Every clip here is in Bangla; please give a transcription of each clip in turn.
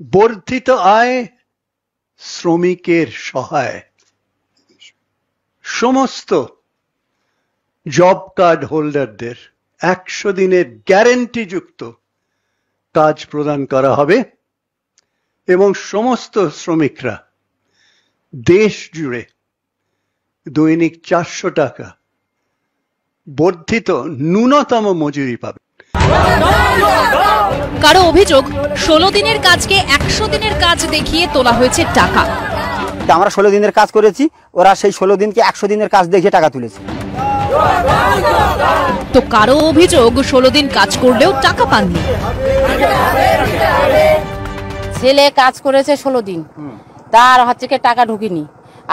বর্ধিত আয় শ্রমিকের সহায়। সমস্ত জব কার্ড হোল্ডারদের 100 দিনের গ্যারান্টি যুক্ত কাজ প্রদান করা হবে এবং সমস্ত শ্রমিকরা দেশ জুড়ে দৈনিক 400 টাকা বর্ধিত ন্যূনতম মজুরি পাবে। কারো অভিযোগ 16 দিনের কাজকে 100 দিনের কাজ দেখিয়ে তোলা হয়েছে টাকা। আমরা 16 দিনের কাজ করেছি, ওরা সেই 16 দিনকে 100 দিনের কাজ দেখিয়ে টাকা তুলেছে। তো কারো অভিযোগ 16 দিন কাজ করলেও টাকা পাননি। ছেলে কাজ করেছে 16 দিন, তার হচ্ছে টাকা ঢুকিনি,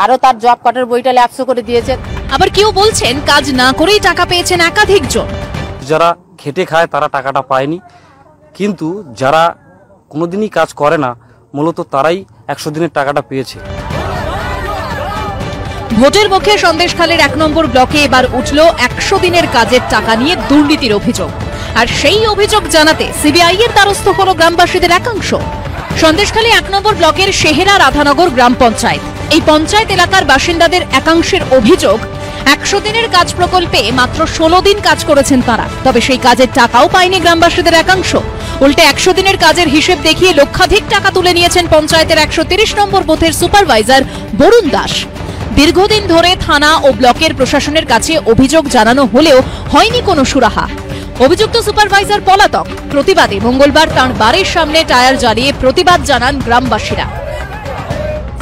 আরো তার জব কার্ডের বইটা ল্যাপস করে দিয়েছে। আবার কেউ বলছেন কাজ না করেই টাকা পেয়েছেন একাধিক জন। যারা খেটে খায় তারা টাকাটা পায়নি, কিন্তু যারা কোনোদিনই কাজ করে না মূলত তারাই 100 দিনের টাকাটা পেয়েছে। ভোটের মুখে সন্দেশখালীর 1 নম্বর ব্লকে এবার উঠল 100 দিনের কাজের টাকা নিয়ে দুর্নীতির অভিযোগ। আর সেই অভিযোগ জানাতে সিবিআই এর দ্বারস্থ হল গ্রামবাসীদের একাংশ। সন্দেশখালী 1 নম্বর ব্লকের শেহেরা রাধানগর গ্রাম পঞ্চায়েত, এই পঞ্চায়েত এলাকার বাসিন্দাদের একাংশের অভিযোগ 100 দিনের কাজ প্রকল্পে মাত্র 16 দিন কাজ করেছেন তারা, তবে সেই কাজের টাকাও পায়নি গ্রামবাসীদের একাংশ। উল্টে 100 দিনের কাজের হিসেব দেখিয়ে লক্ষাধিক টাকা তুলে নিয়েছেন পঞ্চায়েতের 130 নম্বর বুথের সুপারভাইজার বরুণ দাস। দীর্ঘদিন ধরে থানা ও ব্লকের প্রশাসনের কাছে অভিযোগ জানানো হলেও হয়নি কোনো সুরাহা। অভিযুক্ত সুপারভাইজার পলাতক। প্রতিবাদে মঙ্গলবার তাঁর বাড়ির সামনে টায়ার জ্বালিয়ে প্রতিবাদ জানান গ্রামবাসীরা।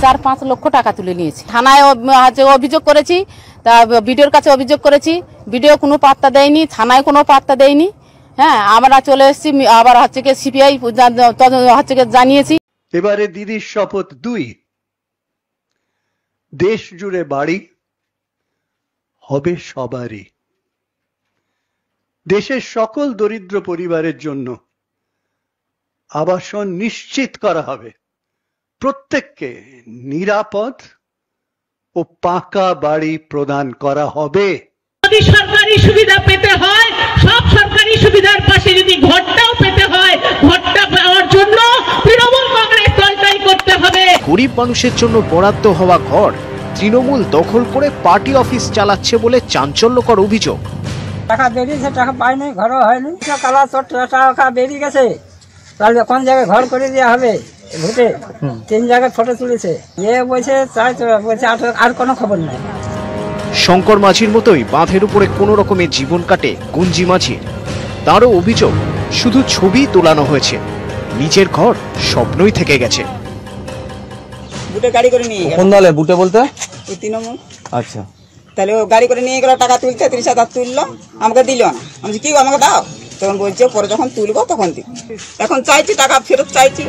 4-5 লক্ষ টাকা তুলে নিয়েছে। থানায় অভিযোগ করেছি, তা বিডিওর কাছে অভিযোগ করেছি, বিডিও কোনো পাত্তা দেয়নি, থানায় কোনো পাত্তা দেয়নি। হ্যাঁ, আমরা চলে এসেছি, আবার সিপিআই জানিয়েছি। এবারে দিদির শপথ 2, দেশ জুড়ে বাড়ি হবে সবারই। দেশের সকল দরিদ্র পরিবারের জন্য আবাসন নিশ্চিত করা হবে। প্রত্যেককে নিরাপদ ও পাকা বাড়ি প্রদান করা হবে। যদি সরকারি সুবিধা পেতে হয়, সব সরকারি সুবিধার পাশে যদি ঘরটাও পেতে হয়, ঘরটা পাওয়ার জন্য তৃণমূল কংগ্রেস দলটাই করতে হবে। গরিব মানুষের জন্য বরাদ্দ হওয়া ঘর তৃণমূল দখল করে পার্টি অফিস চালাচ্ছে বলে চাঞ্চল্যকর অভিযোগ। টাকা বেরিয়েছে, টাকা পায়নি, ঘরও হয়নি। কালা টাকা বেরিয়ে গেছে, তাহলে কোন জায়গায় ঘর করে দেওয়া হবে? ভোটে 3 জায়গায় ফটো তুলেছে, বলছে আর কোনো খবর নাই। শঙ্কর মাঝির মতোই বাঁধের উপরে কোনো রকমের জীবন কাটে গুঞ্জি মাঝির। তারও অভিযোগ শুধু ছবি তোলানো হয়েছে, নিজের ঘর স্বপ্নই থেকে গেছে। বুটে গাড়ি করে নিয়ে গেল। কোন দলে বুটে বলতে? ওই তৃণমূল। আচ্ছা, তাহলে ও গাড়ি করে নিয়ে গেল, টাকা তুলতে 30,000 তুললো, আমাকে দিল না। আমি কি আমাকে দাও, তখন বলছে পরে যখন তুলবো তখন দিই। এখন চাইছি টাকা ফেরত চাইছি।